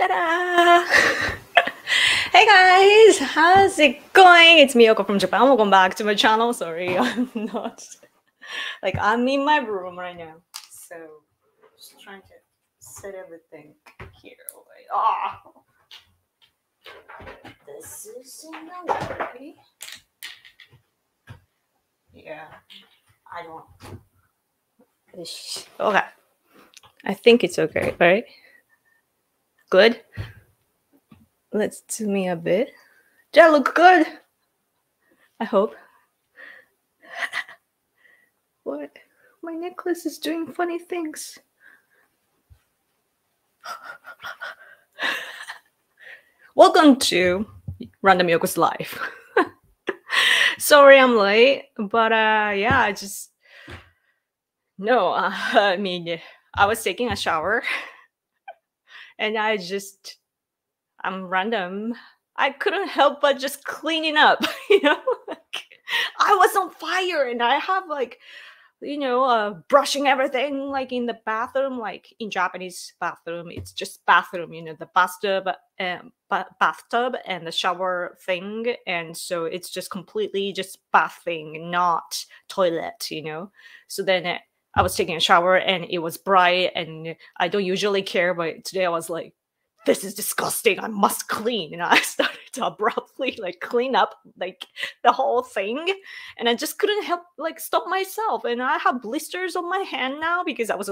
Ta-da! Hey guys, how's it going? It's Miyoko from Japan. Welcome back to my channel. Sorry, I'm not I'm in my room right now. So just trying to set everything here away. This is in the way. Yeah, I don't. Okay, I think it's okay, right? Good. Let's zoom in a bit. Does that look good? I hope. What? My necklace is doing funny things. Welcome to Random Yoko's Life. Sorry I'm late, but yeah, I mean, I was taking a shower and I'm random. I couldn't help but just cleaning up, I was on fire and I have brushing everything in the bathroom, in Japanese bathroom. It's just bathroom, the bathtub and the shower thing. And so it's just completely just bathing, not toilet, So then I was taking a shower and it was bright and I don't usually care, but today I was like, this is disgusting. I must clean. And I started to abruptly clean up the whole thing. And I just couldn't help stop myself. And I have blisters on my hand now because I was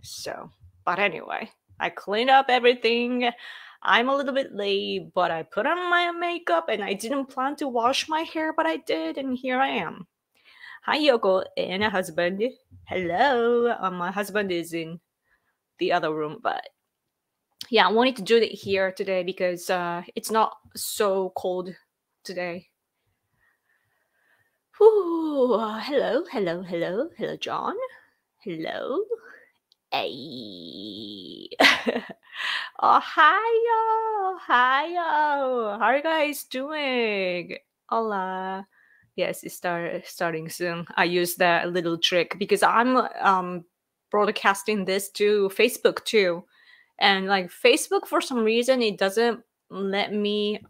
so, but anyway, I cleaned up everything. I'm a little bit late, but I put on my makeup and I didn't plan to wash my hair, but I did. And here I am. Hi, Yoko and a husband. Hello. My husband is in the other room, but yeah, I wanted to do it here today because it's not so cold today. Ooh, hello, John. Hello. Hey. Oh, hi. How are you guys doing? Hola. Yes, it's starting soon. I use that little trick because I'm broadcasting this to Facebook too. And Facebook, for some reason, it doesn't let me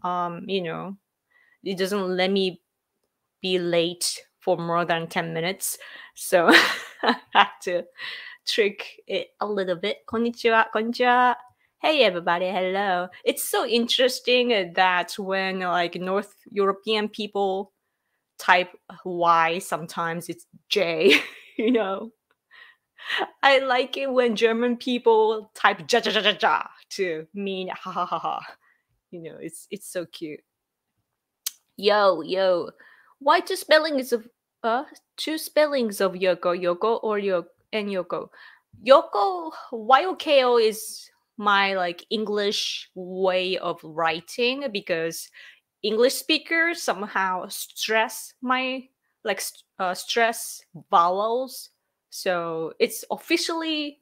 it doesn't let me be late for more than 10 minutes. So I have to trick it a little bit. Konnichiwa. Hey everybody, hello. It's so interesting that when North European people type Y, sometimes it's J, I like it when German people type ja ja ja ja ja to mean ha ha ha ha. It's so cute. Yo. Why two spellings of Yoko or Yoko? Yoko YOKO is my English way of writing because English speakers somehow stress my stress vowels. So it's officially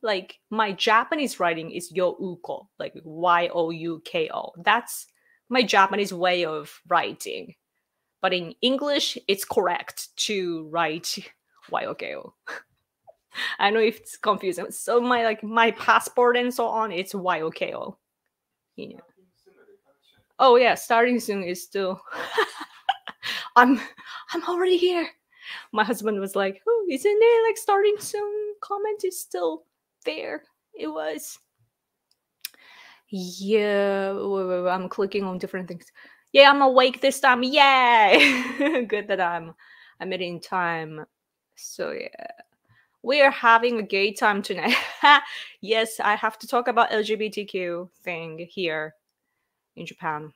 my Japanese writing is youko, YOUKO. That's my Japanese way of writing. But in English, it's correct to write YOKO. I know if it's confusing. So my passport and so on, it's YOKO. Oh yeah, starting soon is still. I'm already here. My husband was like, "Oh, isn't it starting soon?" Comment is still there. It was. Yeah, I'm clicking on different things. Yeah, I'm awake this time. Yay! Good that I'm in time. So yeah, we are having a gay time tonight. Yes, I have to talk about LGBTQ thing here in Japan.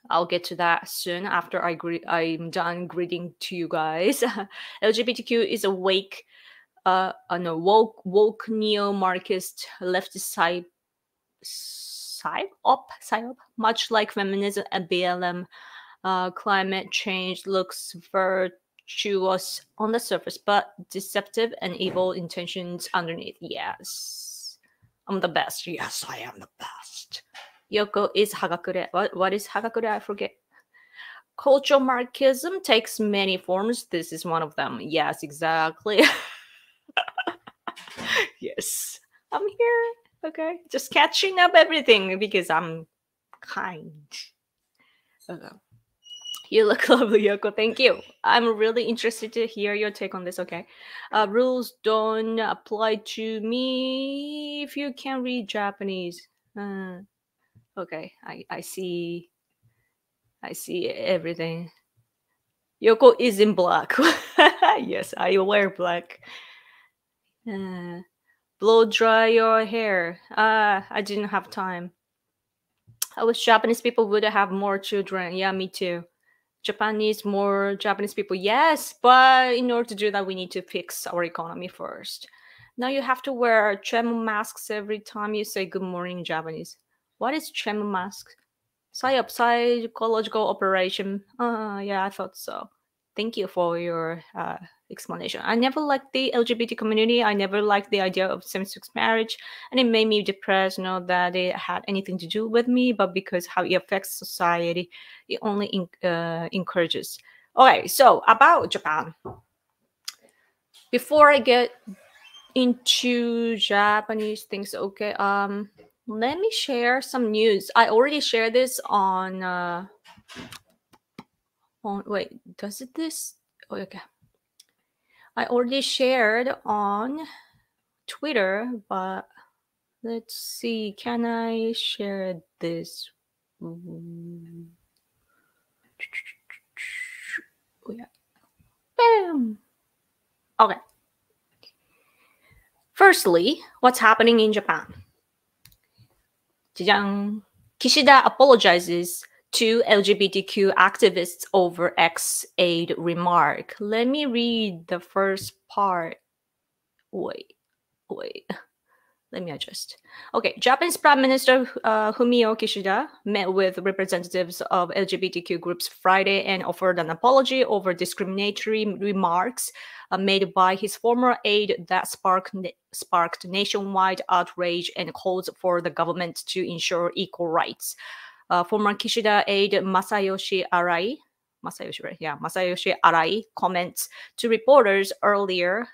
I'll get to that soon after I'm done greeting to you guys. LGBTQ is a woke neo-Marxist leftist psyop, much like feminism and BLM. Climate change looks virtuous on the surface, but deceptive and evil intentions underneath. Yes, I'm the best. Yes, I am the best. Yoko is Hagakure. What is Hagakure? I forget. Cultural Marxism takes many forms. This is one of them. Yes, exactly. Yes, I'm here. Okay, just catching up everything because I'm kind. Okay. You look lovely, Yoko. Thank you. I'm really interested to hear your take on this. Okay. Rules don't apply to me if you can read Japanese. Okay, I see. I see everything. Yoko is in black. Yes, I wear black. Blow dry your hair. I didn't have time. I wish Japanese people would have more children. Yeah, me too. Japan needs more Japanese people. Yes, but in order to do that, we need to fix our economy first. Now you have to wear chemo masks every time you say good morning in Japanese. What is chemo mask? Psychological operation. Yeah, I thought so. Thank you for your explanation. I never liked the LGBT community. I never liked the idea of same-sex marriage, and it made me depressed. Not that it had anything to do with me, but because how it affects society, it only encourages. Okay, so about Japan. Before I get into Japanese things, okay, let me share some news. I already shared this on wait, does it this? Oh, okay. I already shared on Twitter, but let's see. Can I share this? Oh, yeah. Bam. Okay. Firstly, what's happening in Japan? Jajang. Kishida apologizes to LGBTQ activists over ex-aide remark. Let me read the first part. Wait. Let me adjust. Okay, Japanese Prime Minister Fumio Kishida met with representatives of LGBTQ groups Friday and offered an apology over discriminatory remarks made by his former aide that sparked nationwide outrage and calls for the government to ensure equal rights. Former Kishida aide Masayoshi Arai, Masayoshi Arai comments to reporters earlier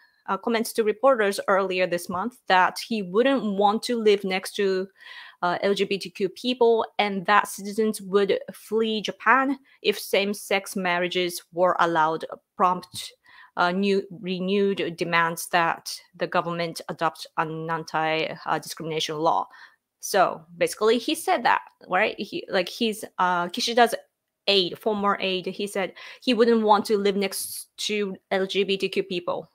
this month that he wouldn't want to live next to LGBTQ people and that citizens would flee Japan if same-sex marriages were allowed, prompt renewed demands that the government adopt an anti-discrimination law. So basically, he said that, right? He's Kishida's former aide. He said he wouldn't want to live next to LGBTQ people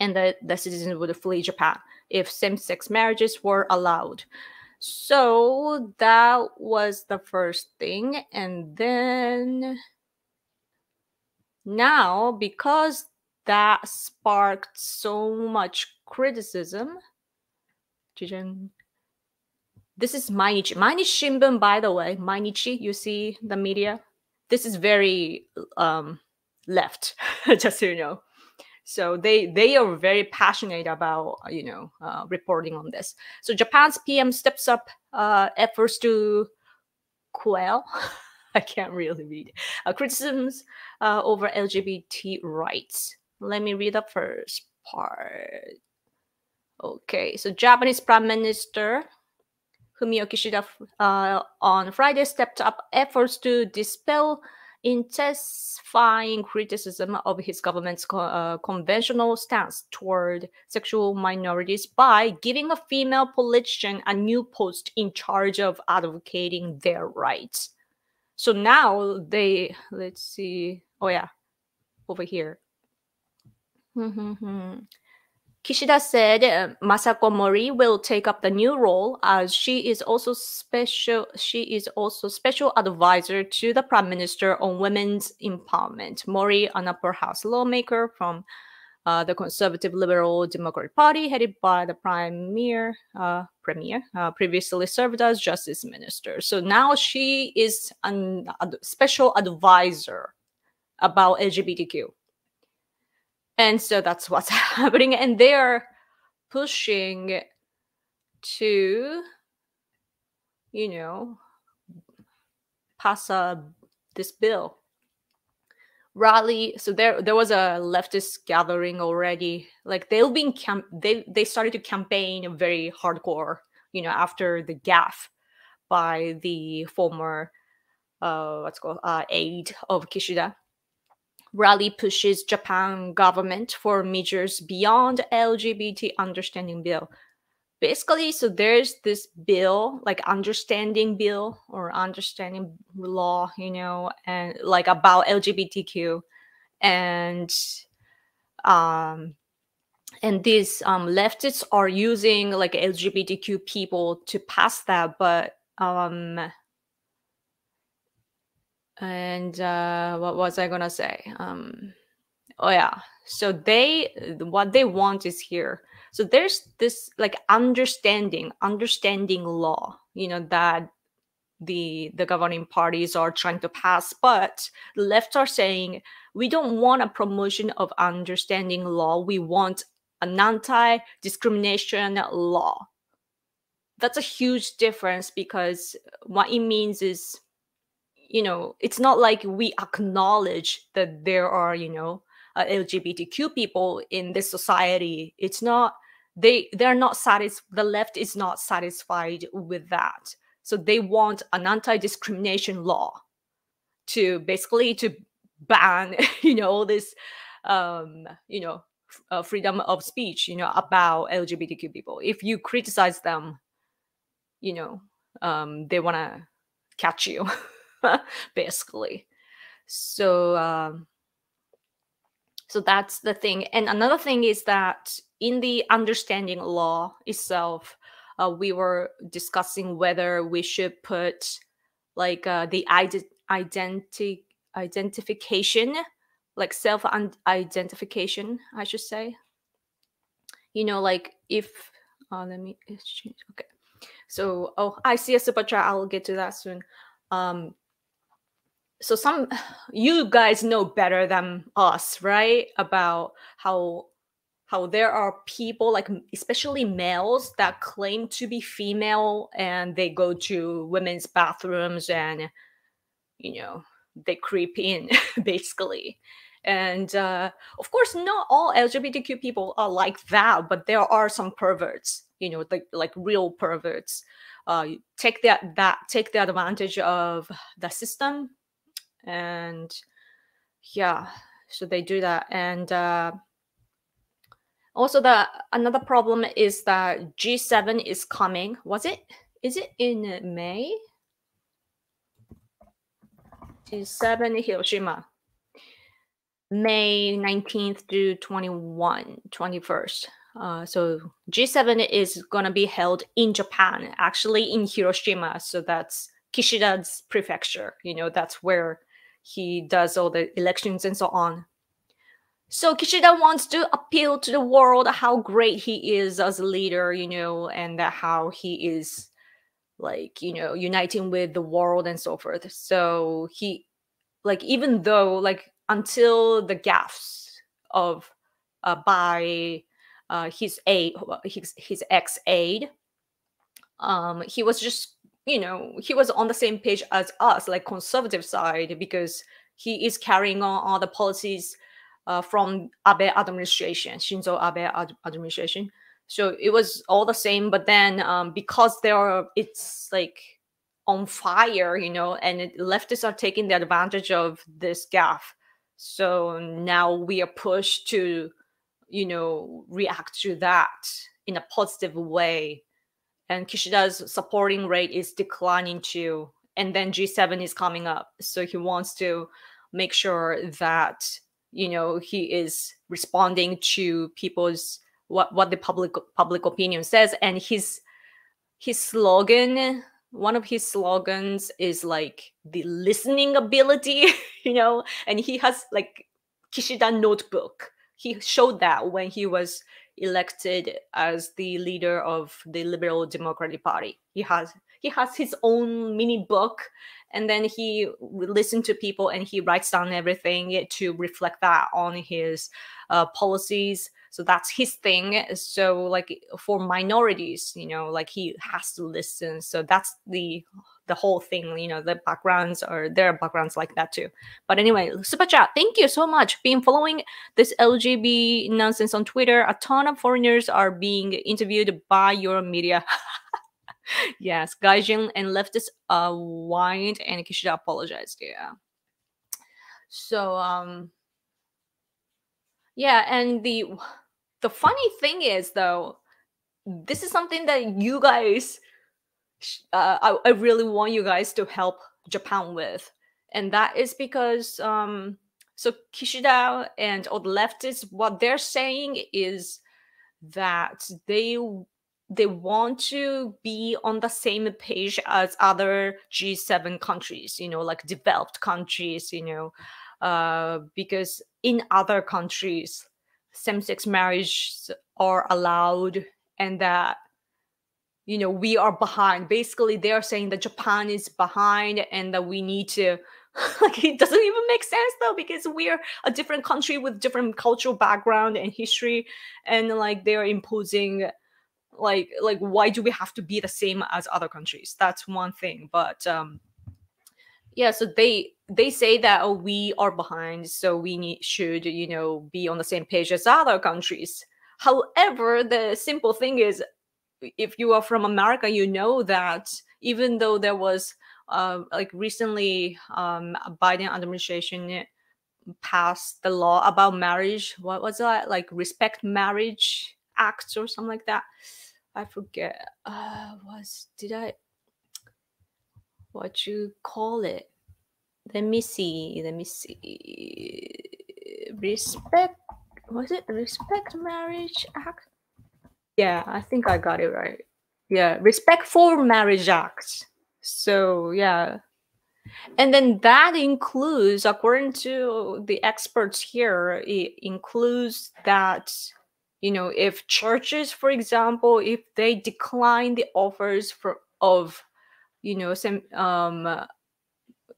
and that the citizens would flee Japan if same-sex marriages were allowed. So that was the first thing. And then now, because that sparked so much criticism, this is Mainichi. Mainichi Shimbun, by the way. Mainichi, you see the media? This is very left, just so you know. So they are very passionate about reporting on this. So Japan's PM steps up efforts to quell I can't really read criticisms over LGBT rights. Let me read the first part. Okay, so Japanese Prime Minister Fumio Kishida on Friday stepped up efforts to dispel intensifying criticism of his government's conventional stance toward sexual minorities by giving a female politician a new post in charge of advocating their rights. So now let's see. Oh yeah, over here. Kishida said Masako Mori will take up the new role as she is also special advisor to the Prime Minister on women's empowerment. Mori, an upper house lawmaker from the Conservative Liberal Democratic Party, headed by the Premier, previously served as Justice Minister. So now she is a special advisor about LGBTQ. And so that's what's happening. And they're pushing to, pass this bill, rally. So there was a leftist gathering already. Like they've been they started to campaign very hardcore, you know, after the gaffe by the former what's called aide of Kishida. Rally pushes Japan government for measures beyond LGBT understanding bill. Basically, so there's this bill, like understanding bill or understanding law, you know, and like about LGBTQ, and um these leftists are using like LGBTQ people to pass that, but and what was I gonna say? Oh yeah, so what they want is here. So there's this like understanding law, you know, that the governing parties are trying to pass, but the left are saying we don't want a promotion of understanding law, we want an anti-discrimination law. That's a huge difference, because what it means is, you know, it's not like we acknowledge that there are, you know, LGBTQ people in this society. It's not, they're not satisfied, the left is not satisfied with that. So they want an anti-discrimination law to basically to ban you know, this you know, freedom of speech, you know, about LGBTQ people. If you criticize them, you know, they want to catch you basically. So so that's the thing. And another thing is that in the understanding law itself, we were discussing whether we should put like the identification, like self identification, I should say. You know, like if let me exchange. Okay. So, oh, I see a super chat. I'll get to that soon. So some, you guys know better than us, right? About how there are people, like especially males, that claim to be female and they go to women's bathrooms and, you know, they creep in basically. And of course, not all LGBTQ people are like that, but there are some perverts, you know, like real perverts. Take take the advantage of the system, and yeah, so they do that. And also the another problem is that G7 is coming. Is it in May? G7 Hiroshima, May 19th to 21st. So G7 is gonna be held in Japan, actually in Hiroshima. So that's Kishida's prefecture. You know, that's where he does all the elections and so on. So Kishida wants to appeal to the world how great he is as a leader, you know, and how he is, like, you know, uniting with the world and so forth. So he, like, even though, like, until the gaffes of by his aide, his ex aide, he was just, you know, he was on the same page as us, like conservative side, because he is carrying on all the policies from Abe administration, Shinzo Abe administration. So it was all the same, but then because it's like on fire, you know, and leftists are taking the advantage of this gaffe. So now we are pushed to, you know, react to that in a positive way. And Kishida's supporting rate is declining too. And then G7 is coming up. So he wants to make sure that, you know, he is responding to people's what the public opinion says. And his slogan, one of his slogans is like the listening ability, you know, and he has like Kishida notebook. He showed that when he was elected as the leader of the Liberal Democratic Party. He has his own mini book, and then he listens to people and he writes down everything to reflect that on his policies. So that's his thing. So like for minorities, you know, like he has to listen. So that's the the whole thing, you know, the backgrounds or their backgrounds like that too. But anyway, super chat, thank you so much. Been following this LGB nonsense on Twitter. A ton of foreigners are being interviewed by your media. Yes, Gaijin and leftists whined and Kishida apologized. Yeah. So yeah, and the funny thing is though, this is something that you guys I really want you guys to help Japan with. And that is because so Kishida and all the leftists, what they're saying is that they want to be on the same page as other G7 countries, you know, like developed countries, you know, because in other countries, same-sex marriage are allowed, and that, you know, we are behind. Basically, they are saying that Japan is behind and that we need to like, it doesn't even make sense though, because we're a different country with different cultural background and history, and like they're imposing like why do we have to be the same as other countries? That's one thing. But yeah, so they say that, oh, we are behind, so should, you know, be on the same page as other countries. However, the simple thing is, if you are from America, you know that even though there was like recently Biden administration passed the law about marriage. What was that? Like Respect Marriage Act or something like that. I forget. What you call it? Let me see. Respect. Was it Respect Marriage Act? Yeah, I think I got it right. Yeah, Respect for Marriage Act. So yeah. And then that includes, according to the experts here, it includes that, you know, if churches, for example, if they decline the offers of, you know, some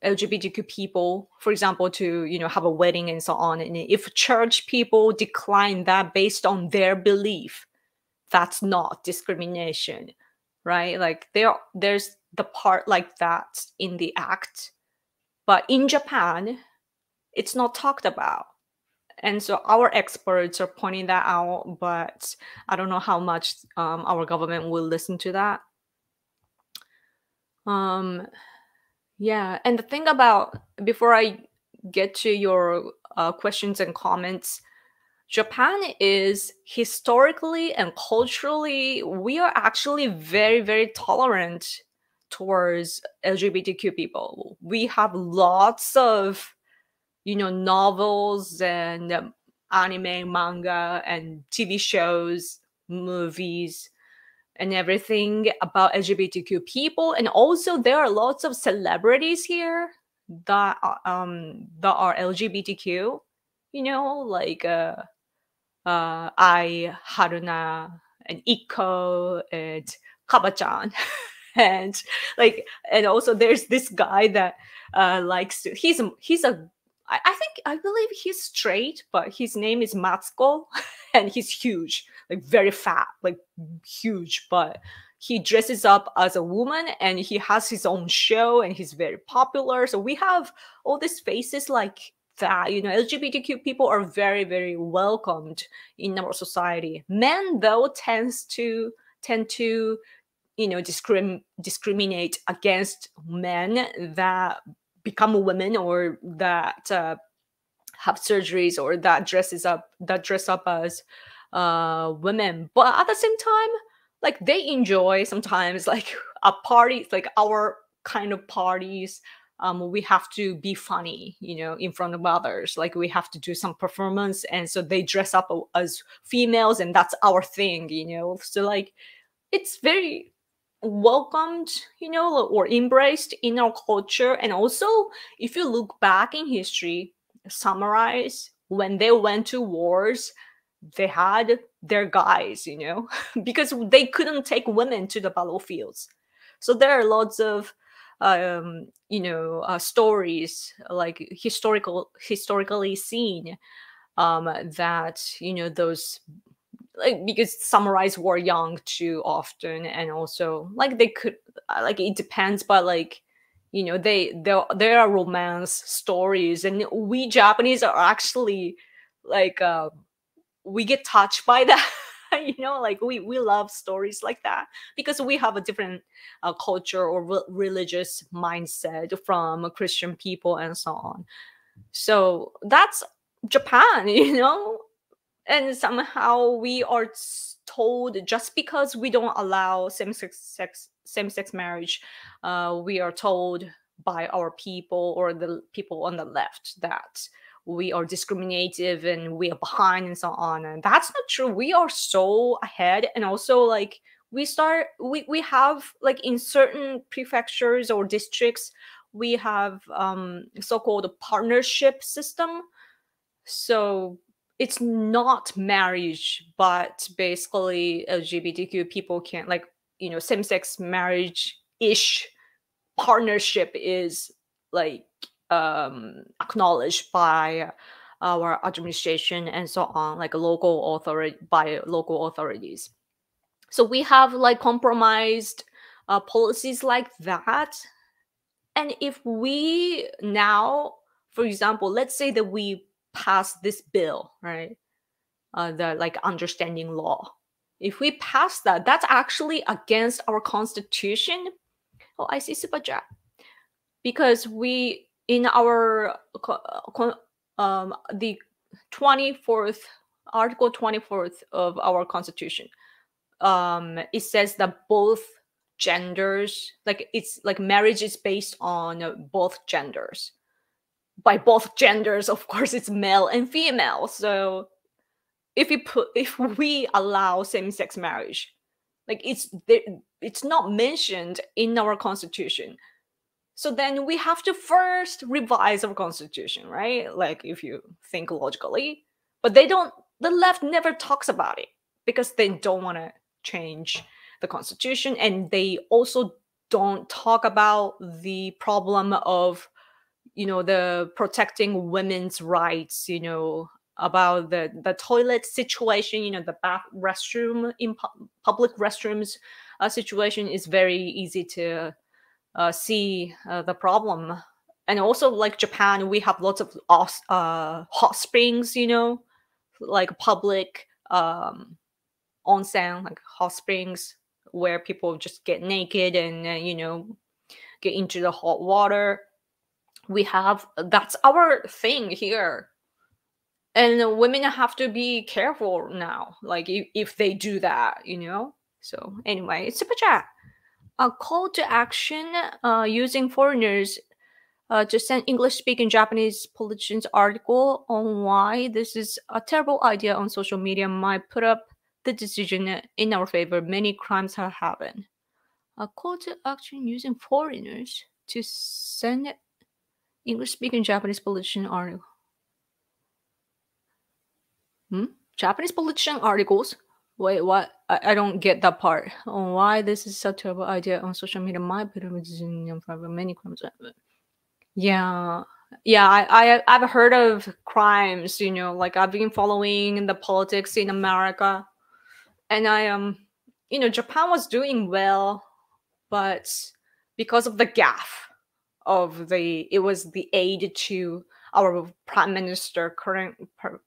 LGBTQ people, for example, to, you know, have a wedding and so on, and if church people decline that based on their belief, that's not discrimination, right? Like there's the part like that in the act, but in Japan it's not talked about. And so our experts are pointing that out, but I don't know how much our government will listen to that. Yeah, and the thing about, before I get to your questions and comments, Japan is historically and culturally, we are actually very, very tolerant towards LGBTQ people. We have lots of, you know, novels and anime, manga, and TV shows, movies, and everything about LGBTQ people. And also, there are lots of celebrities here that are LGBTQ. You know, like Ai, Haruna, and Iko, and Kaba-chan. And like, and also there's this guy that likes to, I think, I believe he's straight, but his name is Matsuko, and he's huge, like very fat, like huge, but he dresses up as a woman and he has his own show and he's very popular. So we have all these faces like that, you know. LGBTQ people are very, very welcomed in our society. Men though tend to, you know, discriminate against men that become women, or that have surgeries, or that dress up as women. But at the same time, like they enjoy sometimes like a party, like our kind of parties. We have to be funny, you know, in front of others. Like we have to do some performance, and so they dress up as females, and that's our thing, you know. So like it's very welcomed, you know, or embraced in our culture. And also, if you look back in history, samurais, when they went to wars, they had their guys, you know, because they couldn't take women to the battlefields. So there are lots of you know, stories, like historically seen, that, you know, those like because samurais were young too often, and also like they could like it depends, but like there are romance stories, and we Japanese are actually like we get touched by that. Like we love stories like that because we have a different culture or religious mindset from Christian people and so on. So that's Japan. And somehow we are told just because we don't allow same-sex marriage, we are told by our people or the people on the left that we are discriminative and we are behind and so on, and that's not true. We are so ahead. And also like we have like in certain prefectures or districts we have so-called partnership system. So it's not marriage, but basically LGBTQ people can like same-sex marriage ish partnership is like acknowledged by our administration and so on, like local authorities. So we have like compromised policies like that. And if we now, for example, let's say that we pass this bill, right? The like understanding law. If we pass that, that's actually against our constitution. Oh, I see super chat. Because we in our the 24th article 24th of our constitution, it says that both genders, like it's like marriage is based on both genders. By both genders, of course, it's male and female. So if we allow same-sex marriage, like it's not mentioned in our constitution. So then we have to first revise our constitution, right? Like if you think logically, but the left never talks about it because they don't want to change the constitution, and they also don't talk about the problem of the protecting women's rights, about the toilet situation, the bath restroom in public restrooms situation is very easy to see the problem. And also like Japan, we have lots of hot springs, like public onsen, like hot springs where people just get naked and get into the hot water. That's our thing here. And women have to be careful now, like if they do that. So anyway, it's super chat. A call to action using foreigners to send English-speaking Japanese politicians article on why this is a terrible idea on social media might put up the decision in our favor. Many crimes have happened. A call to action using foreigners to send English-speaking Japanese politician article. Japanese politician articles? Wait, what? I don't get that part. On why this is such a terrible idea on social media might put up a decision in favor. Many crimes have happened. Yeah. I've heard of crimes, like I've been following the politics in America, and Japan was doing well, but because of the gaffe of it was the aid to our current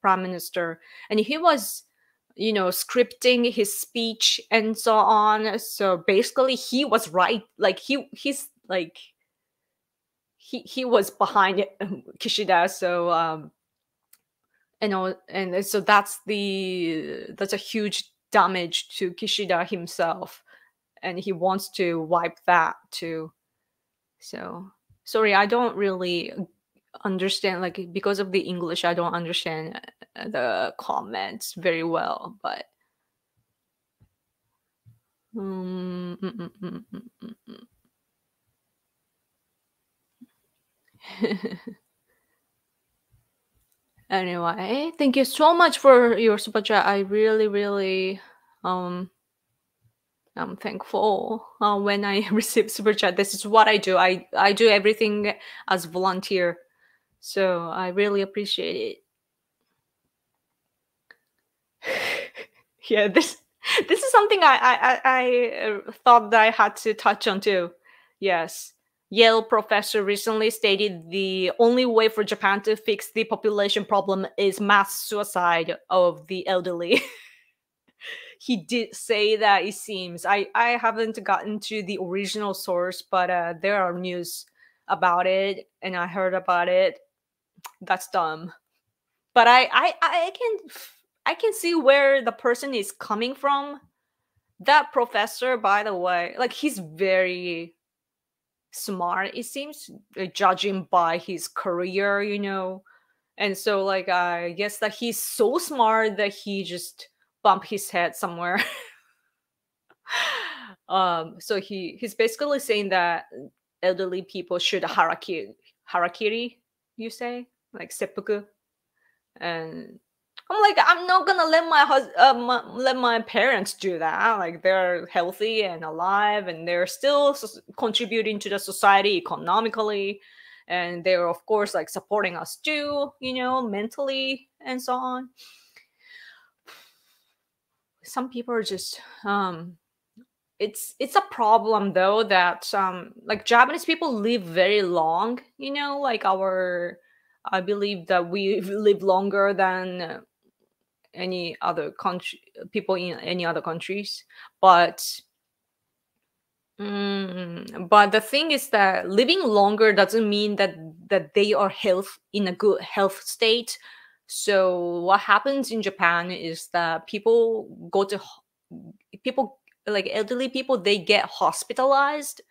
prime minister, and he was scripting his speech and so on. So basically he was right, like he's like he was behind Kishida. So and so that's a huge damage to Kishida himself, and he wants to wipe that too. So sorry, I don't really understand, like because of the English I don't understand the comments very well, but anyway, thank you so much for your super chat. I really I'm thankful when I receive super chat. This is what I do. I do everything as volunteer, so I really appreciate it. Yeah, this is something I thought that I had to touch on too. Yes. Yale professor recently stated the only way for Japan to fix the population problem is mass suicide of the elderly. He did say that, it seems. I haven't gotten to the original source, but there are news about it and I heard about it. That's dumb. But I can see where the person is coming from. That professor, by the way, like, he's very smart, it seems, judging by his career, and so, like, I guess that he's so smart that he just bumped his head somewhere. So he's basically saying that elderly people should harakiri, you say, like seppuku. And I'm like, I'm not gonna let let my parents do that. Like, they're healthy and alive, and they're still contributing to the society economically, and they're of course like supporting us too, mentally and so on. Some people are just it's a problem though that like Japanese people live very long, like our I believe that we live longer than any other country people in any other countries, but but the thing is that living longer doesn't mean that they are health in a good health state. So what happens in Japan is that people, like elderly people, they get hospitalized.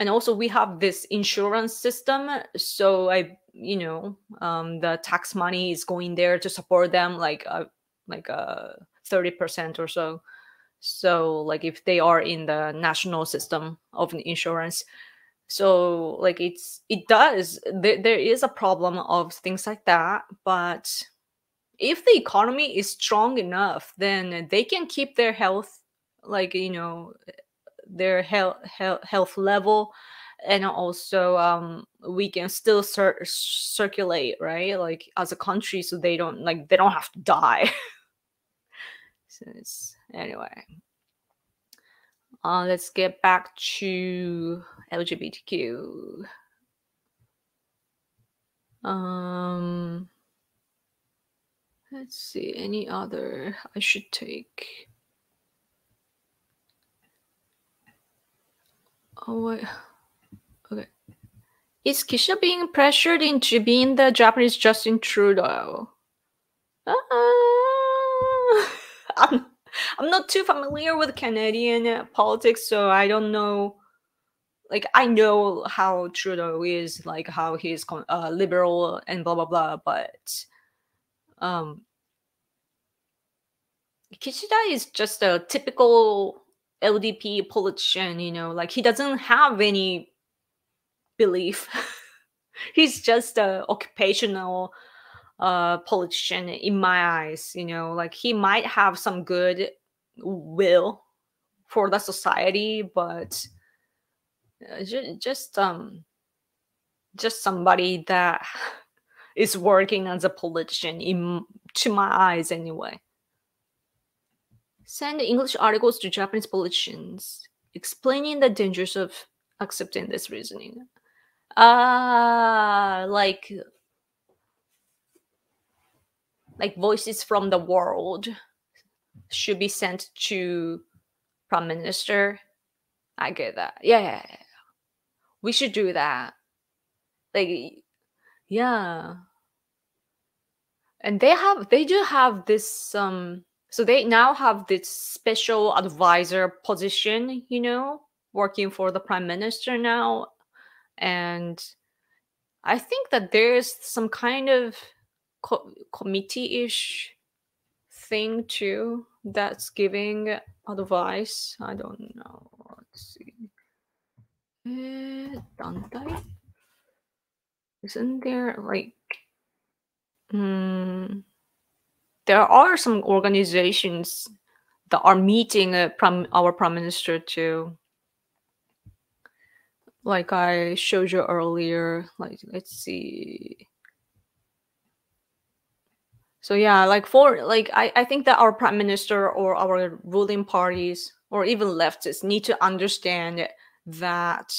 And also we have this insurance system, so the tax money is going there to support them, like 30% or so. So like if they are in the national system of insurance, so like there is a problem of things like that. But if the economy is strong enough, then they can keep their health, like their health level. And also we can still circulate, right, like as a country, so they don't have to die. So anyway, let's get back to LGBTQ. um let's see, any other I should take. Oh wait. Okay. Is Kisha being pressured into being the Japanese Justin Trudeau? Uh, I'm, I'm not too familiar with Canadian politics, so I don't know. Like, I know how Trudeau is, like how he's liberal and blah blah blah, but um, Kishida is just a typical LDP politician. Like, he doesn't have any belief. He's just a occupational politician in my eyes. Like, he might have some good will for the society, but just somebody that is working as a politician, to my eyes anyway. Send English articles to Japanese politicians explaining the dangers of accepting this reasoning. Like voices from the world should be sent to prime minister. I get that. Yeah. We should do that. Like, yeah. And they do have this so they now have this special advisor position, working for the prime minister now. And I think that there's some kind of committee-ish thing too that's giving advice. I don't know. Let's see. Dantai? Isn't there like there are some organizations that are meeting our prime minister too. Like I showed you earlier. Like, let's see. So yeah, like for like I think that our prime minister or our ruling parties or even leftists need to understand that,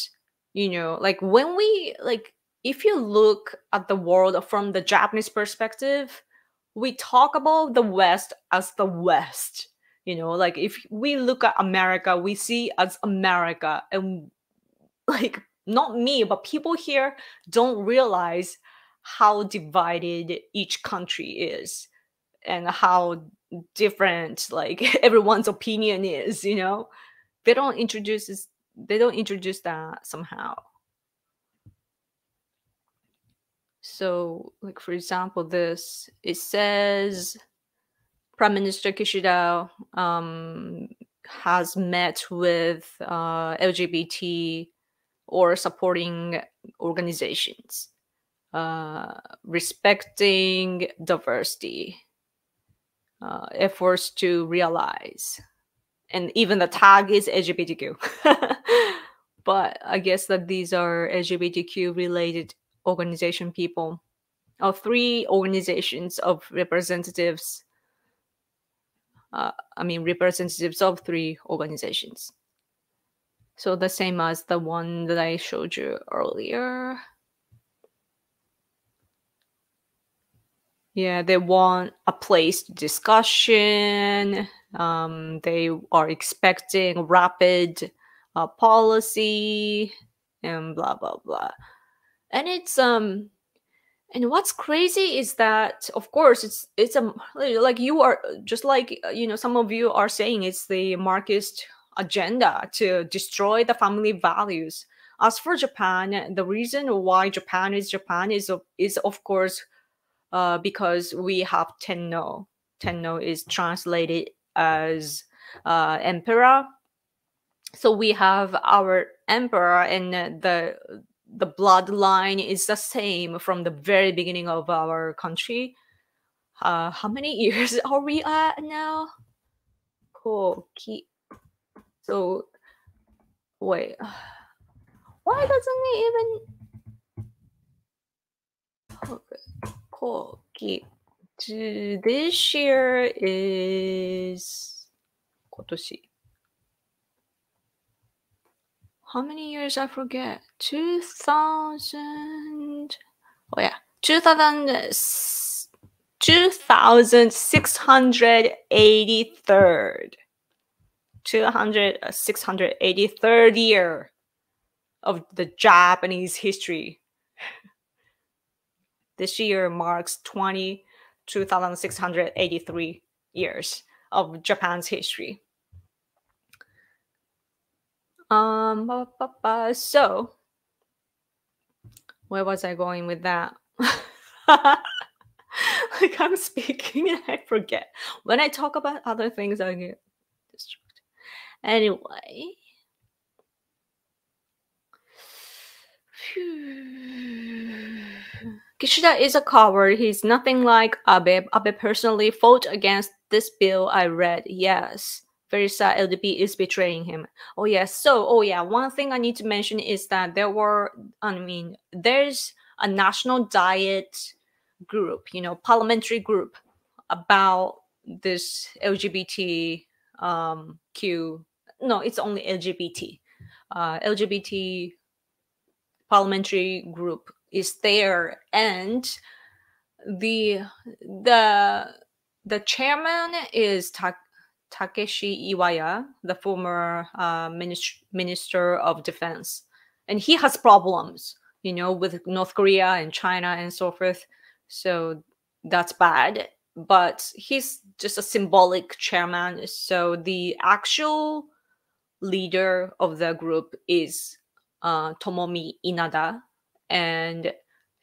like when we like if you look at the world from the Japanese perspective, we talk about the West as the West. Like if we look at America, we see as America, and like not me, but people here don't realize how divided each country is and how different like everyone's opinion is. They don't introduce this, they don't introduce that somehow. So like for example, this it says Prime Minister Kishida has met with LGBT or supporting organizations, respecting diversity, efforts to realize, and even the tag is LGBTQ. But I guess that these are LGBTQ related organization people, or 3 organizations of representatives. Representatives of 3 organizations. So the same as the one that I showed you earlier. Yeah, they want a place to discussion. They are expecting rapid policy and blah blah blah. And it's and what's crazy is that of course it's a like you are just like some of you are saying it's the Marxist agenda to destroy the family values. As for Japan, the reason why Japan is of course because we have Tenno. Tenno is translated as emperor. So we have our emperor, and the bloodline is the same from the very beginning of our country. How many years are we at now? Koki. So wait, why doesn't it even Koki? This year is 今年. How many years I forget? 2000. Oh yeah, 2683rd. 683rd year of the Japanese history. This year marks 2683 years of Japan's history. So where was I going with that? Like I'm speaking and I forget. When I talk about other things, I get distracted. Anyway. Kishida is a coward. He's nothing like Abe. Abe personally fought against this bill I read. Yes. Very sad LDP is betraying him. Oh yes. So, one thing I need to mention is that there's a national diet group, parliamentary group about this LGBT Q. No, it's only LGBT. LGBT parliamentary group is there, and the chairman is Takeshi Iwaya, the former minister of defense, and he has problems, with North Korea and China and so forth. So that's bad. But he's just a symbolic chairman. So the actual leader of the group is Tomomi Inada, and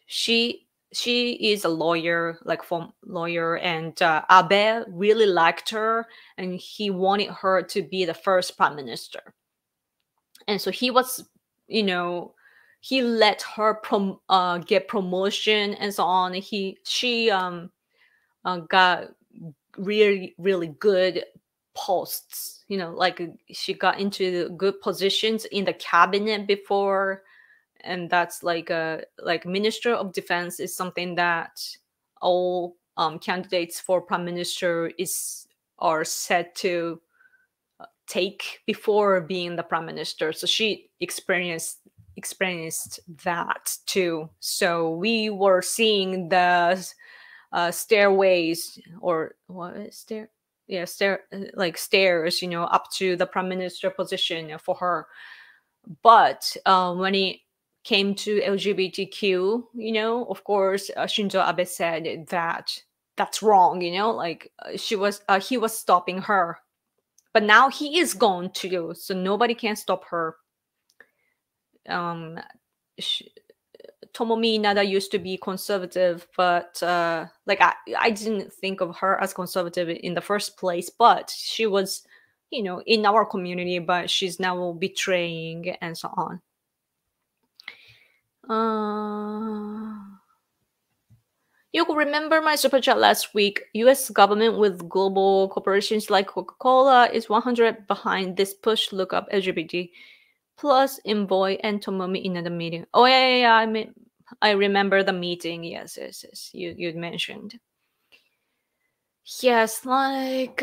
she is a lawyer, and Abe really liked her, and he wanted her to be the first prime minister. And so he was, he let her get promotion and so on. She got really really good posts, like she got into good positions in the cabinet before. And that's like minister of defense is something that all candidates for prime minister are set to take before being the prime minister. So she experienced that too. So we were seeing the stairways, or what is stair? Yeah, like stairs, up to the prime minister position for her. But when it came to LGBTQ, of course, Shinzo Abe said that that's wrong. Like he was stopping her, but now he is gone too, so nobody can stop her. Um, Tomomi Inada used to be conservative, but like I didn't think of her as conservative in the first place, but she was, in our community, but she's now betraying and so on. You remember my super chat last week? US government with global corporations like Coca-Cola is 100 behind this push. Look up LGBT plus Envoy and Tomomi in the meeting. Oh yeah. I remember the meeting. Yes. You'd mentioned. Yes, like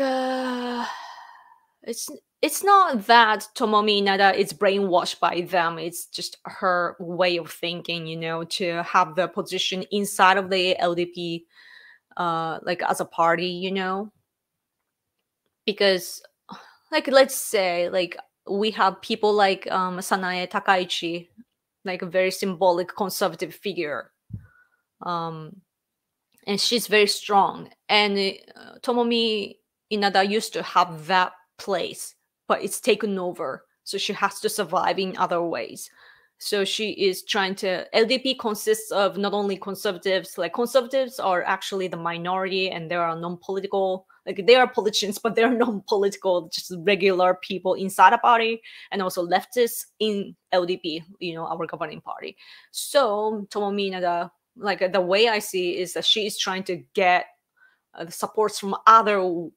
it's not that Tomomi Inada is brainwashed by them. It's just her way of thinking, to have the position inside of the LDP, like as a party, because, like, let's say, like we have people like Sanae Takaichi, like a very symbolic conservative figure, and she's very strong. And Tomomi Inada used to have that place, but it's taken over, so she has to survive in other ways. So she is trying to. LDP consists of not only conservatives, like conservatives are actually the minority, and there are non-political, like they are politicians, but they're non-political, just regular people inside a party, and also leftists in LDP, our governing party. So Tomomi Inada, like the way I see is that she is trying to get the supports from other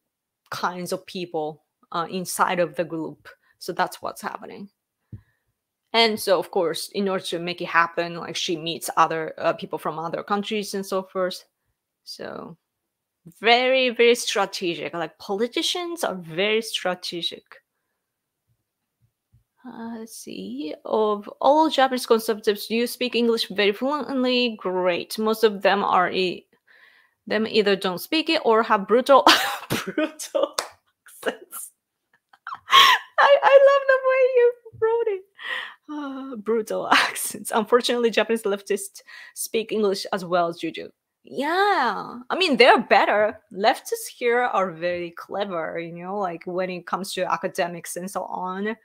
kinds of people inside of the group. So that's what's happening. And so, of course, in order to make it happen, like she meets other people from other countries and so forth. So very, very strategic. Like politicians are very strategic. Let's see. Of all Japanese conservatives, you speak English very fluently. Great. Most of them are them either don't speak it or have brutal brutal accents. I love the way you wrote it. Brutal accents. Unfortunately, Japanese leftists speak English as well as Juju. Yeah, I mean they're better. Leftists here are very clever, like when it comes to academics and so on.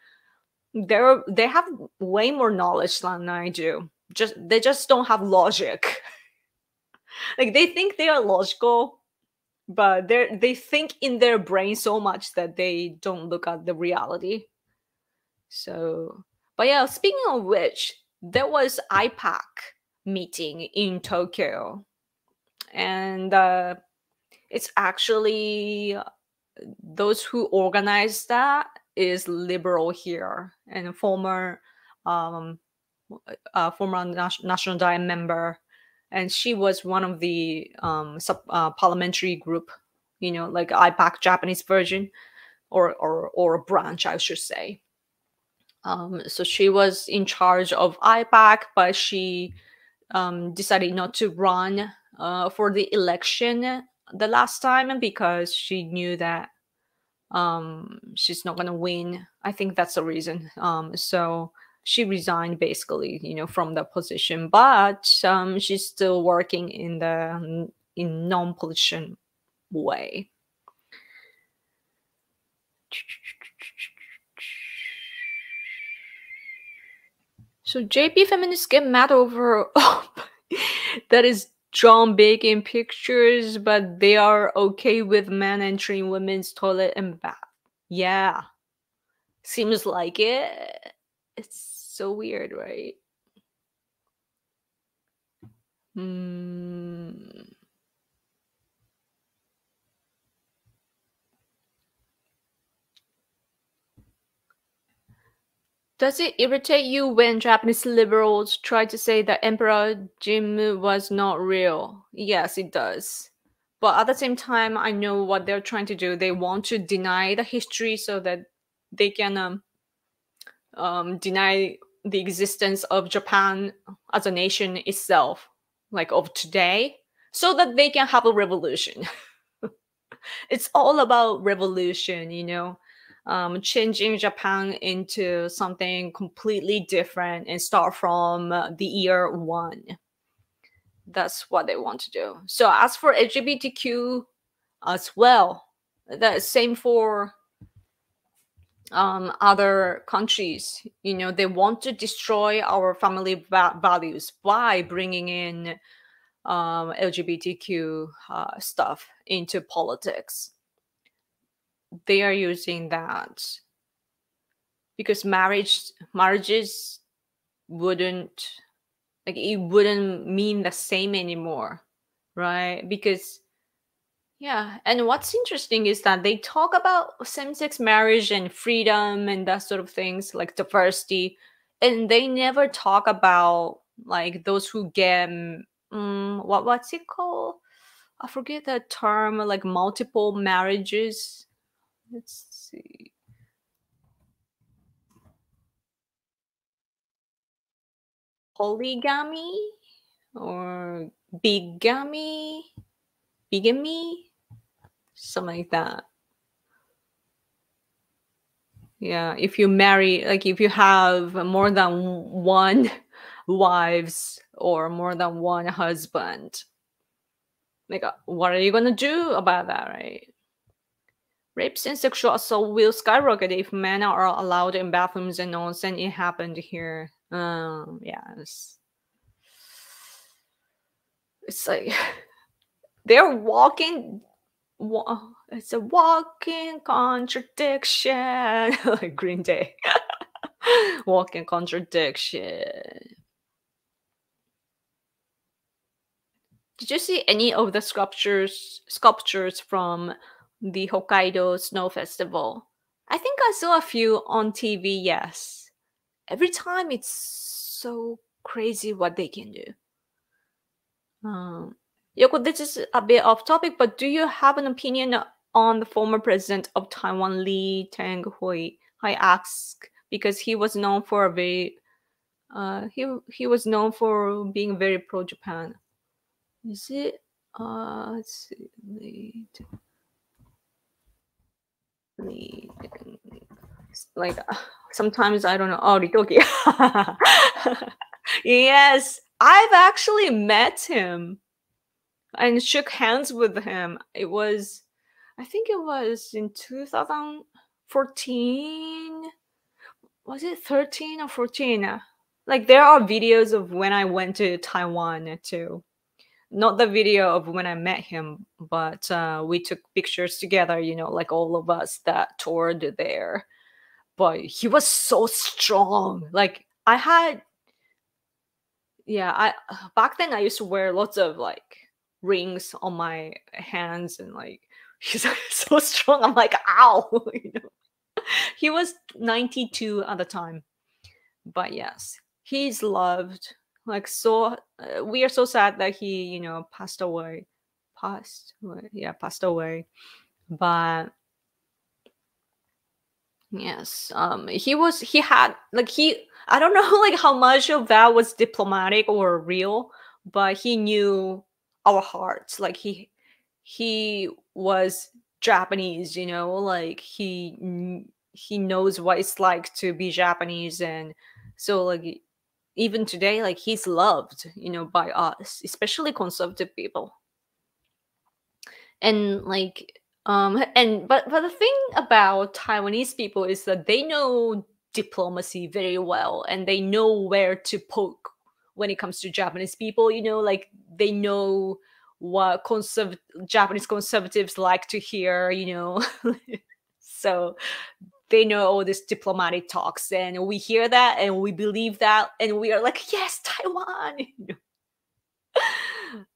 They have way more knowledge than I do. They just don't have logic. Like they think they are logical, but they think in their brain so much that they don't look at the reality. So, but yeah, speaking of which, there was IPAC meeting in Tokyo, and it's actually those who organized that is liberal here and former National Diet member, and she was one of the parliamentary group, like IPAC Japanese version, or branch, I should say. So she was in charge of IPAC, but she decided not to run for the election the last time because she knew that she's not going to win. I think that's the reason. So she resigned basically, from the position, but she's still working in non-politician way. So JP feminists get mad over that is drawn big in pictures, but they are okay with men entering women's toilet and bath. Yeah. Seems like it. It's so weird, right? Does it irritate you when Japanese liberals try to say that Emperor Jimmu was not real? Yes, it does. But at the same time, I know what they're trying to do. They want to deny the history so that they can deny the existence of Japan as a nation itself, like of today, so that they can have a revolution. It's all about revolution, changing Japan into something completely different and start from the year one. That's what they want to do. So as for LGBTQ as well, the same for other countries. They want to destroy our family values by bringing in LGBTQ stuff into politics. They are using that because marriages wouldn't, like, it wouldn't mean the same anymore, right? Because yeah, and what's interesting is that they talk about same-sex marriage and freedom and that sort of things, like diversity, and they never talk about like those who get what's it called? I forget the term, like multiple marriages. Let's see. Polygamy or bigamy, bigamy, something like that. Yeah, if you marry, like if you have more than one wives or more than one husband, like what are you gonna do about that, right? Rapes and sexual assault will skyrocket if men are allowed in bathrooms and onsen. It happened here. Yes. It's like they're walking. It's a walking contradiction, like Green Day. Walking contradiction. Did you see any of the sculptures from the Hokkaido Snow Festival? I think I saw a few on TV, yes. Every time it's so crazy what they can do. Yoko, this is a bit off topic, but do you have an opinion on the former president of Taiwan, Lee Teng-hui? I ask because he was known for a very he was known for being very pro Japan. Is it let's see, Lee like sometimes I don't know. Oh, Ritoki. Yes, I've actually met him and shook hands with him. I think it was in 2014. Was it 13 or 14? Like there are videos of when I went to Taiwan too. Not the video of when I met him, but we took pictures together, like all of us that toured there. But he was so strong. Like I had, yeah, I back then I used to wear lots of like rings on my hands and like he's so strong. I'm like, ow, He was 92 at the time. But yes, he's loved. Like so, we are so sad that he, passed away. Yeah, passed away. But yes, he had like I don't know like how much of that was diplomatic or real, but he knew our hearts. Like he was Japanese, like he knows what it's like to be Japanese, and so like even today, like he's loved, by us, especially conservative people. And like but the thing about Taiwanese people is that they know diplomacy very well and they know where to poke when it comes to Japanese people, like they know what Japanese conservatives like to hear, so they know all these diplomatic talks and we hear that and we believe that and we are like, yes, Taiwan.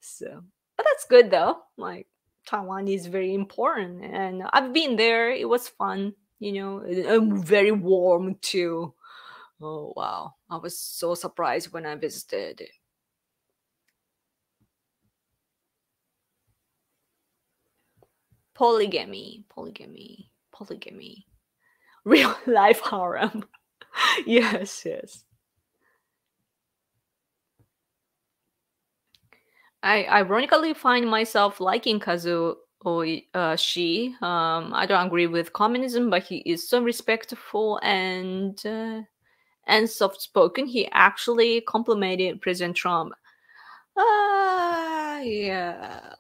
So but that's good though, like Taiwan is very important and I've been there. It was fun, and very warm too. Oh wow, I was so surprised when I visited. Polygamy, polygamy, polygamy. Real life harem. Yes, yes. I ironically find myself liking Kazuo Shi. I don't agree with communism, but he is so respectful and soft spoken. He actually complimented President Trump. Yeah.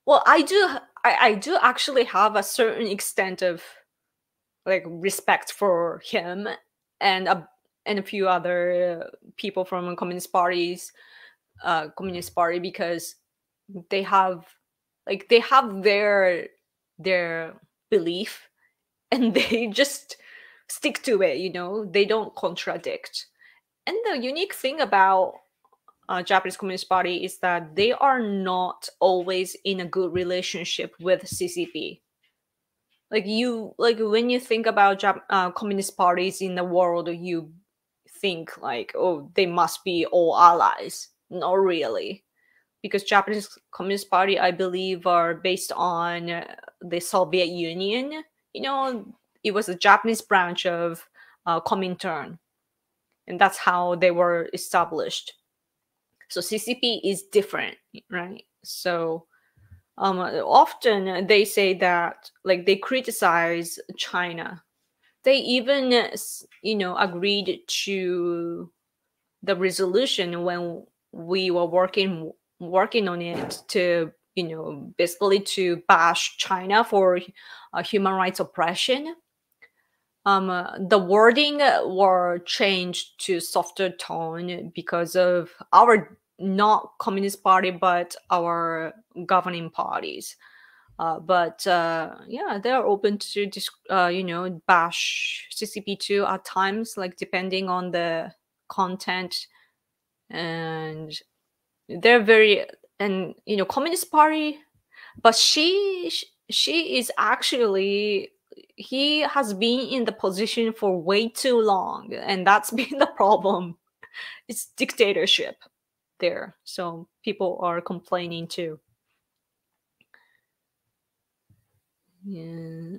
Well, I do actually have a certain extent of like respect for him and a few other people from communist party, because they have they have their belief, and they just stick to it, they don't contradict. And the unique thing about Japanese Communist Party is that they are not always in a good relationship with CCP. Like when you think about communist parties in the world, you think like, oh, they must be all allies. Not really, because Japanese Communist Party, I believe, are based on the Soviet Union. It was a Japanese branch of Comintern, and that's how they were established. So CCP is different, right? So often they say that like they criticize China. They even agreed to the resolution when we were working on it to basically to bash China for human rights oppression. The wording were changed to softer tone because of our not communist party but our governing parties. But yeah, they're open to bash CCP2 at times, like depending on the content. And they're very, and communist party, but she is actually, he has been in the position for way too long, and that's been the problem. It's dictatorship there, so people are complaining too. Yeah.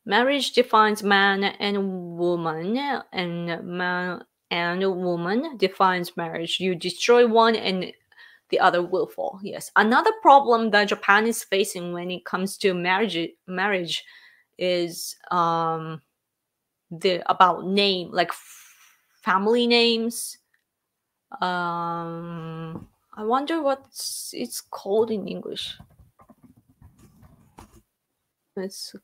Marriage defines man and woman, and man and woman defines marriage. You destroy one and the other will fall. Yes. Another problem that Japan is facing when it comes to marriage is the about name, like family names. I wonder what it's called in English. It's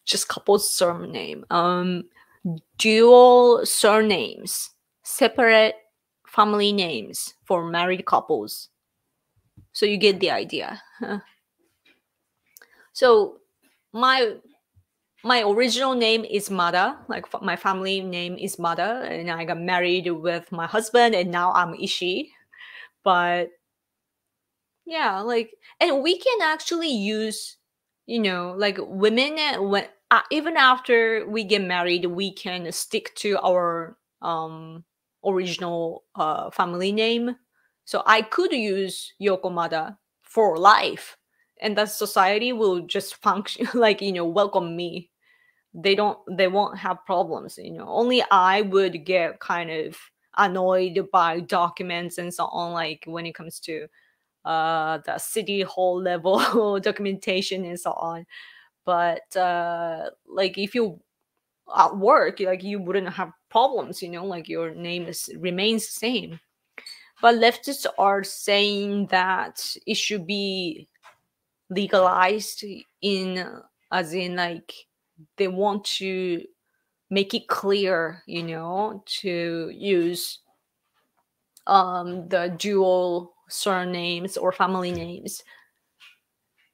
just couple's surname. Dual surnames, separate family names for married couples. So you get the idea. So my original name is Mada, like my family name is Mada, and I got married with my husband, and now I'm Ishii. But yeah, like, and we can actually use, like women when even after we get married, we can stick to our original family name. So I could use Yokomada for life, and the society will just function like welcome me. They won't have problems. Only I would get kind of annoyed by documents and so on, like when it comes to the city hall level documentation and so on. But like if you at work, like you wouldn't have problems, like your name remains the same. But leftists are saying that it should be legalized, in as in like they want to make it clear, to use the dual surnames or family names.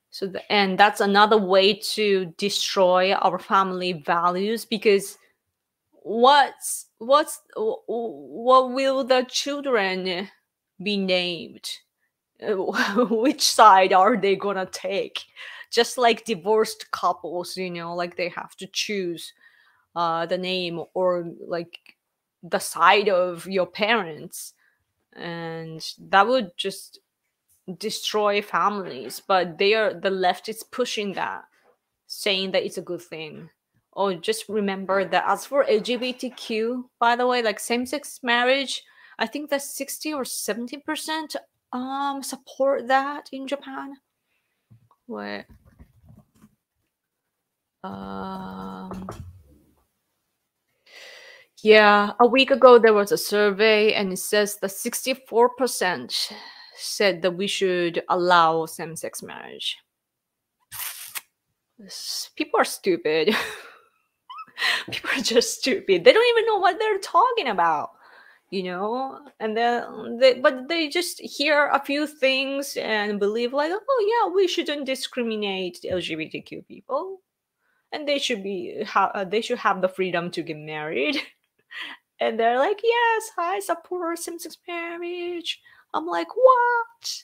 So and that's another way to destroy our family values, because what will the children be named? Which side are they gonna take? Just like divorced couples, like they have to choose the name or like the side of your parents. and that would just destroy families. But the left is pushing that, saying that it's a good thing. Oh, just remember that as for LGBTQ, by the way, like same-sex marriage, I think that 60 or 70% support that in Japan. Wait. Um yeah, a week ago there was a survey and it says that 64% said that we should allow same-sex marriage. People are stupid. People are just stupid. They don't even know what they're talking about, And then but they just hear a few things and believe like, oh yeah, we shouldn't discriminate LGBTQ people, and they should have the freedom to get married. And they're like, yes, I support same-sex marriage. I'm like, what?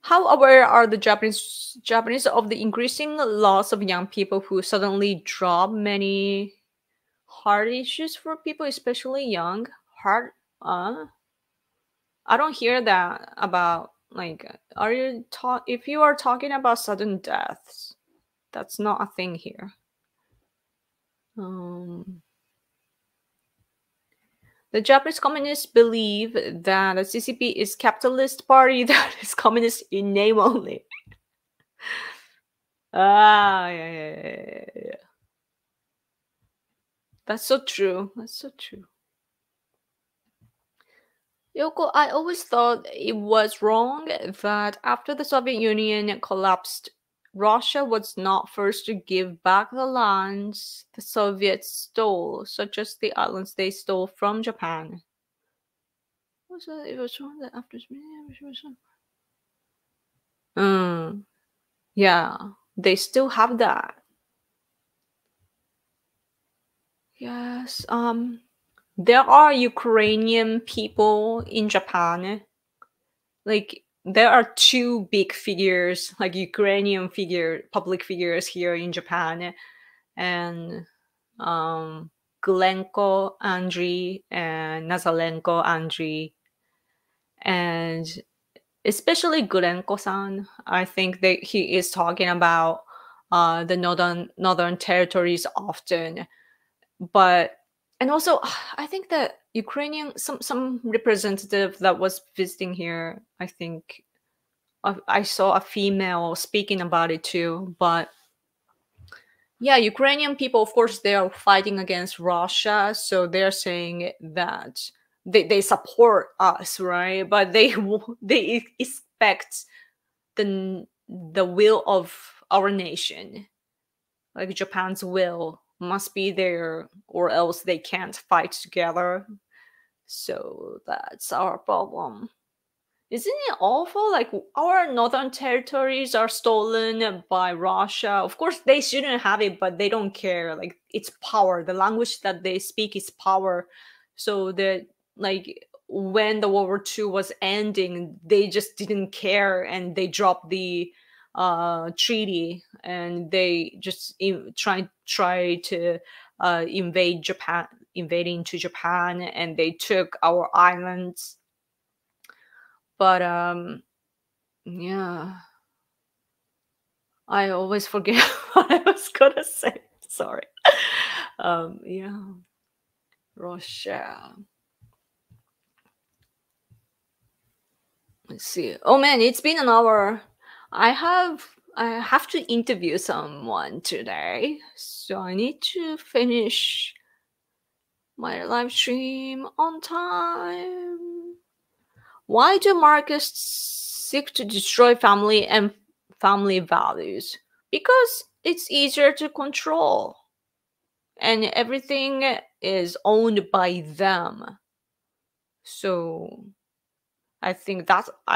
How aware are the Japanese of the increasing loss of young people who suddenly drop many heart issues for people, especially young heart? I don't hear that about, like, are you talk if you are talking about sudden deaths, that's not a thing here. The Japanese communists believe that the CCP is capitalist party that is communist in name only. Yeah. That's so true. That's so true. Yoko, I always thought it was wrong that after the Soviet Union collapsed, Russia was not first to give back the lands the Soviets stole, such as the islands they stole from Japan. It was wrong that after. Yeah, they still have that. Yes. There are Ukrainian people in Japan. Like, there are two big figures, like Ukrainian public figures here in Japan, and Glenko Andriy and Nazalenko Andriy, and especially Glenko-san. I think that he is talking about the northern territories often, but and also I think that Ukrainian some representative that was visiting here, I think I saw a female speaking about it too. But yeah, Ukrainian people, of course, they are fighting against Russia, so they're saying that they support us, right? But they expect the will of our nation, like Japan's will must be there, or else they can't fight together. So that's our problem. Isn't it awful? Like, our northern territories are stolen by Russia. Of course, they shouldn't have it, but they don't care. Like, it's power. The language that they speak is power. So that, like, when the World War II was ending, they just didn't care and they dropped the treaty, and they just try to invading to Japan, and they took our islands. But yeah, I always forget what I was gonna say. Sorry. Yeah, Russia. Let's see. Oh man, it's been an hour. I have to interview someone today, so I need to finish my live stream on time. Why do Marxists seek to destroy family and family values? Because it's easier to control, and everything is owned by them. So I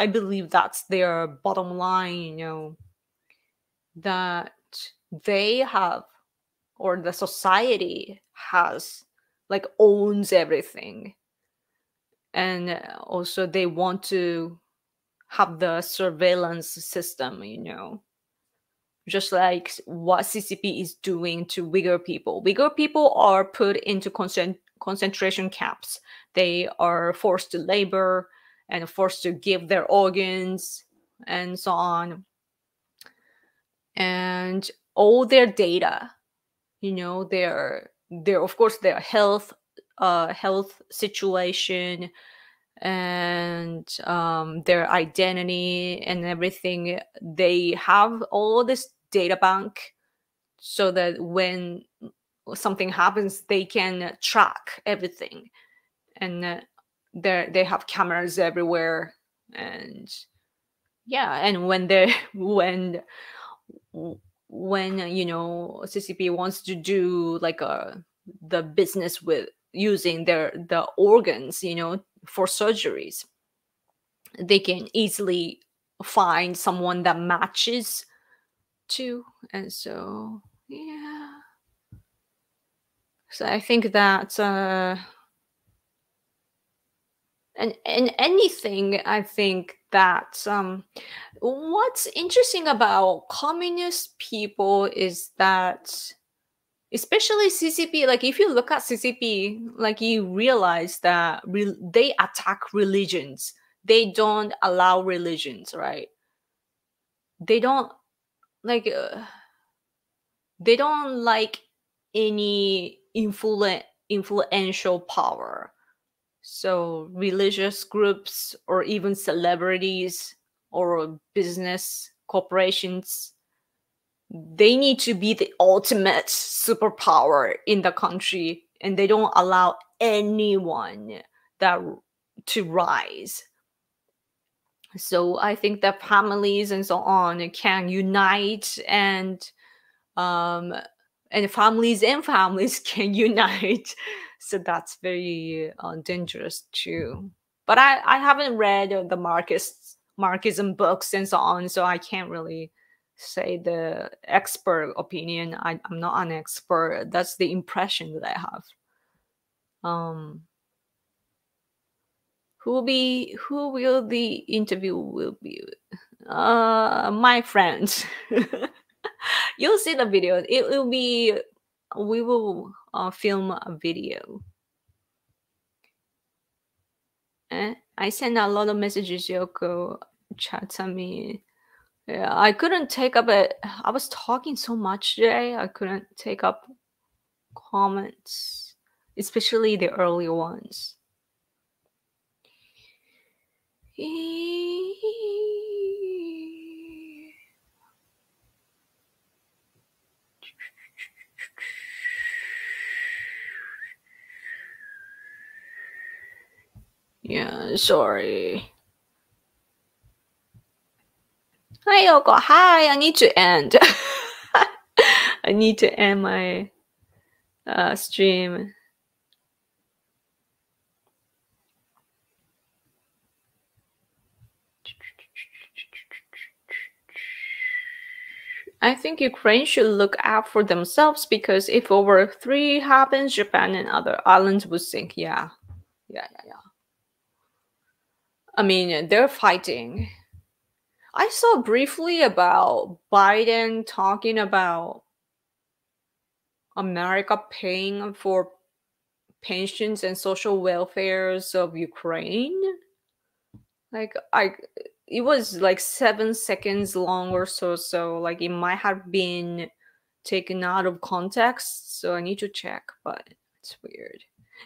believe that's their bottom line, that they have, or the society has, like, owns everything. And also they want to have the surveillance system, just like what CCP is doing to Uyghur people. Uyghur people are put into concentration camps. They are forced to labor and forced to give their organs and so on. And all their data, their of course their health situation and their identity and everything, they have all this data bank so that when something happens they can track everything. And they have cameras everywhere. And yeah, and when they when CCP wants to do like the business with using the organs, for surgeries, they can easily find someone that matches to. And so yeah, so I think that and anything, I think that what's interesting about communist people is that, especially CCP, like if you look at CCP, like you realize that they attack religions. They don't allow religions, right? They don't like they don't like any influential power. So religious groups or even celebrities or business corporations, they need to be the ultimate superpower in the country, and they don't allow anyone that to rise. So I think that families and so on can unite, um and families can unite. So that's very dangerous too. But I haven't read the Marxism books and so on, so I can't really say the expert opinion. I'm not an expert. That's the impression that I have. um who will the interview will be? My friends. You'll see the video. It will be, we will film a video. I sent a lot of messages, Yoko. Chatami. Yeah, I couldn't take up it. I was talking so much today. I couldn't take up comments, especially the early ones. Yeah, sorry. Hi, Yoko. Hi, I need to end. I need to end my stream. I think Ukraine should look out for themselves, because if World War III happens, Japan and other islands would sink. Yeah. I mean, they're fighting. I saw briefly about Biden talking about America paying for pensions and social welfares of Ukraine. Like it was like 7 seconds long or so, so like it might have been taken out of context, so I need to check, but it's weird.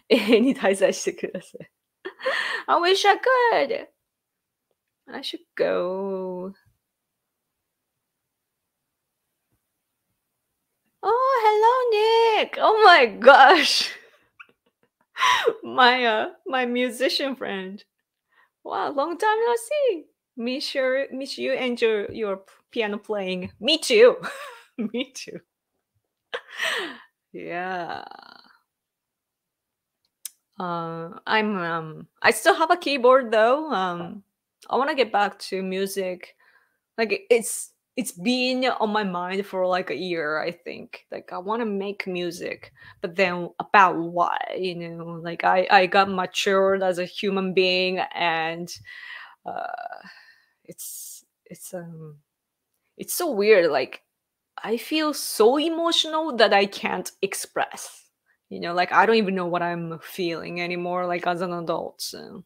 絵に滞在してください。I wish I could. I should go. Oh, hello, Nick. Oh my gosh. My musician friend. Wow, long time no see. Miss you and your piano playing. Me too. Me too. Yeah. I still have a keyboard though. I want to get back to music. Like it's been on my mind for like a year, I think. Like I want to make music, but then about what, like I got matured as a human being, and uh it's it's so weird. Like I feel so emotional that I can't express. Like I don't even know what I'm feeling anymore, like as an adult. So,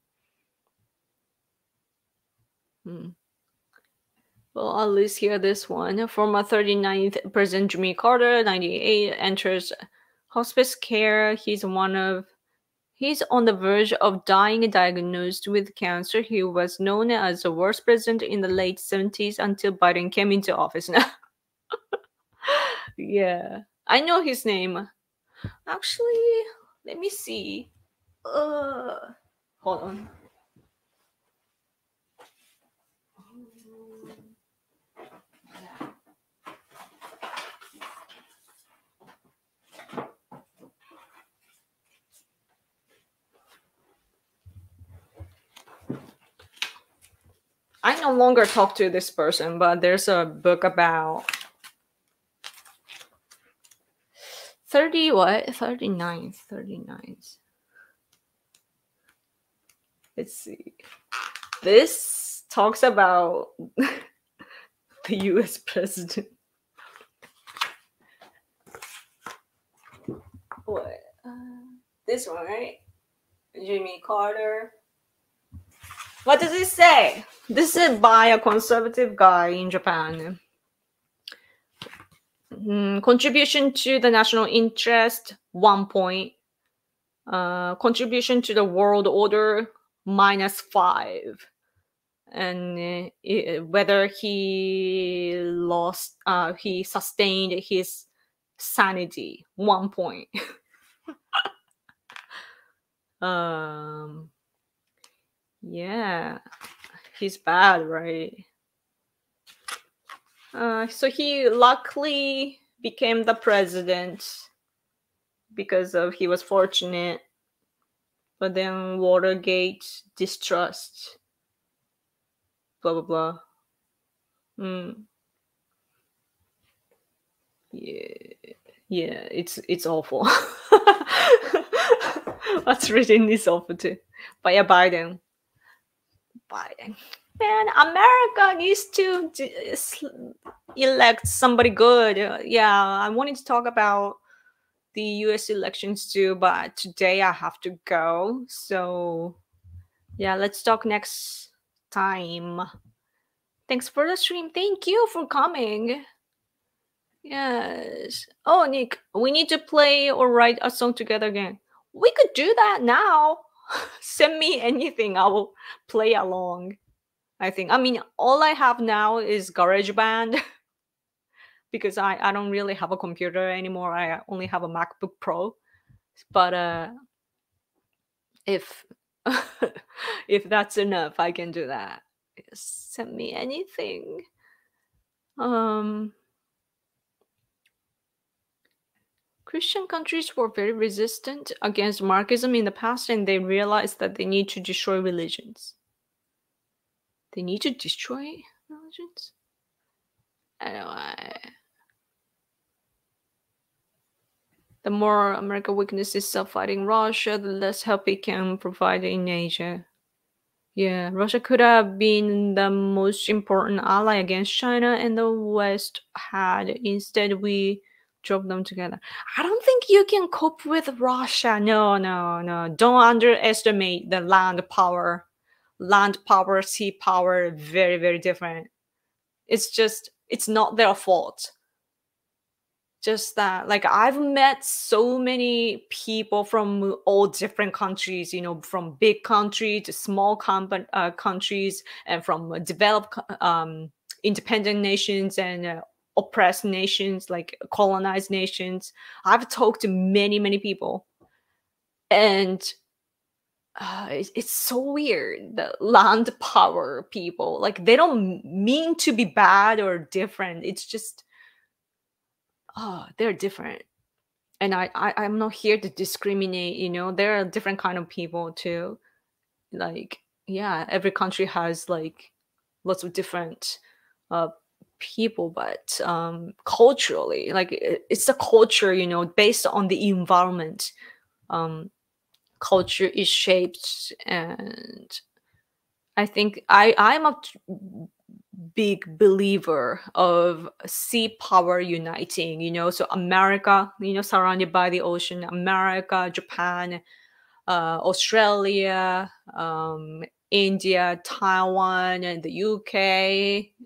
hmm. Well, I'll list here this one. Former 39th President Jimmy Carter, 98, enters hospice care. He's on the verge of dying, diagnosed with cancer. He was known as the worst president in the late 70s until Biden came into office. Yeah. I know his name. Actually, let me see. Uh, Hold on. I no longer talk to this person, but there's a book about 30 what? 39. 39. Let's see. This talks about the US president. What? This one, right? Jimmy Carter. What does it say? This is by a conservative guy in Japan. Contribution to the national interest, 1 point. Contribution to the world order, -5. And whether he sustained his sanity, 1 point. Yeah, he's bad, right? So he luckily became the president because of he was fortunate, but then Watergate, distrust, blah blah blah. Yeah, it's awful. What's written is awful too. But yeah, Biden. Man, America needs to elect somebody good. Yeah, I wanted to talk about the US elections too, but today I have to go. So, yeah, let's talk next time. Thanks for the stream. Thank you for coming. Yes. Oh, Nick, we need to play or write a song together again. We could do that now. Send me anything. I will play along. I mean, all I have now is GarageBand because I don't really have a computer anymore. I only have a MacBook Pro. But if if that's enough, I can do that. Send me anything. Christian countries were very resistant against Marxism in the past, and they realized that they need to destroy religions. They need to destroy religions? Anyway. The more America weaknesses itself fighting Russia, the less help it can provide in Asia. Yeah, Russia could have been the most important ally against China, and the West had. Instead, we drove them together. I don't think you can cope with Russia. No. Don't underestimate the land power. Land power, sea power, very, very different. It's not their fault. Just that, like, I've met so many people from all different countries, from big country to small countries, and from developed independent nations and oppressed nations, like colonized nations. I've talked to many people, and it's so weird. The land power people, like, they don't mean to be bad or different. It's just, they're different. And I'm not here to discriminate. There are different kind of people too. Like, yeah, every country has like lots of different people, but culturally, like, it's a culture, based on the environment. Culture is shaped, and I think I'm a big believer of sea power uniting, so America, surrounded by the ocean, America, Japan, Australia, India, Taiwan, and the UK,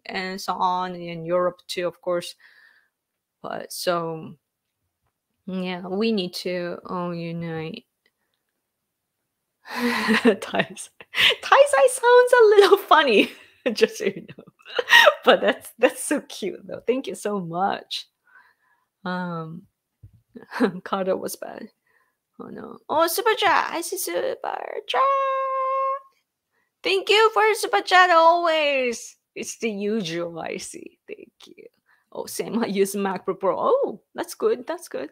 and so on, and Europe too, of course. But so, yeah, we need to unite. Ties. Ties sounds a little funny, just so you know. But that's so cute though. Thank you so much. Um, Carter was bad. Oh no. Oh, super chat. I see super chat. Thank you for super chat always. It's the usual. I see. Thank you. Oh, same. I use MacBook Pro. Oh, that's good. That's good.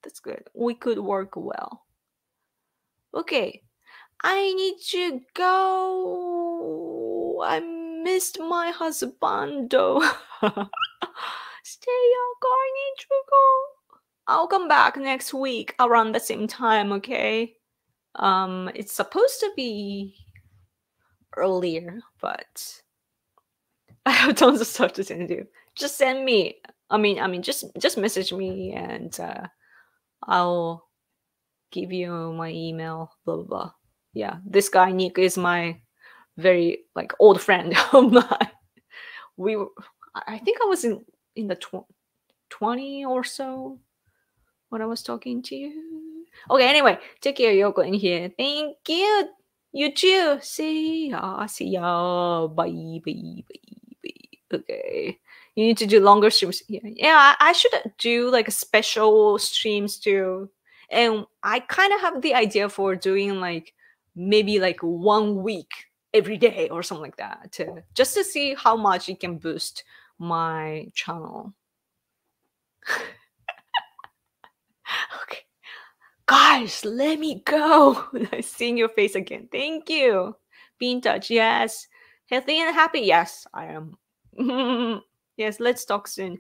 That's good. We could work well. Okay. I need to go. I missed my husband though. Stay young, I need to go. I'll come back next week around the same time, okay? It's supposed to be earlier, but I have tons of stuff to send you. Just send me. Just message me and I'll give you my email. Blah blah blah. Yeah, this guy Nick is my very old friend of mine. I think I was in the 20 or so when I was talking to you. Okay, anyway, take care, Yoko, in here. Thank you. You too. See ya. See ya. Bye, bye, bye, bye. Okay. You need to do longer streams. Yeah, I should do special streams too. And I kind of have the idea for doing maybe 1 week every day or something like that just to see how much it can boost my channel. Okay. Guys, let me go. Nice seeing your face again. Thank you. Be in touch. Yes. Healthy and happy. Yes, I am. Yes, let's talk soon.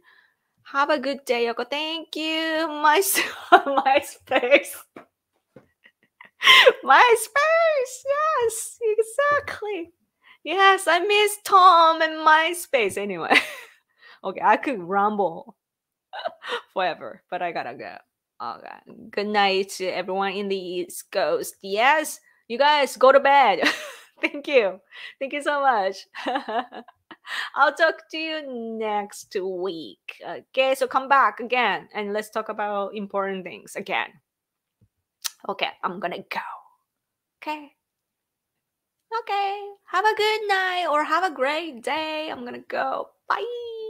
Have a good day, Yoko. Thank you. MySpace. MySpace. Yes, exactly. Yes, I miss Tom and MySpace. Anyway. Okay, I could ramble forever, but I gotta go. Okay. Good night to everyone in the East Coast. Yes, you guys go to bed. Thank you. Thank you so much. I'll talk to you next week. Okay, so come back again and let's talk about important things again. Okay, I'm gonna go. Okay. Okay. Have a good night or have a great day. I'm gonna go. Bye.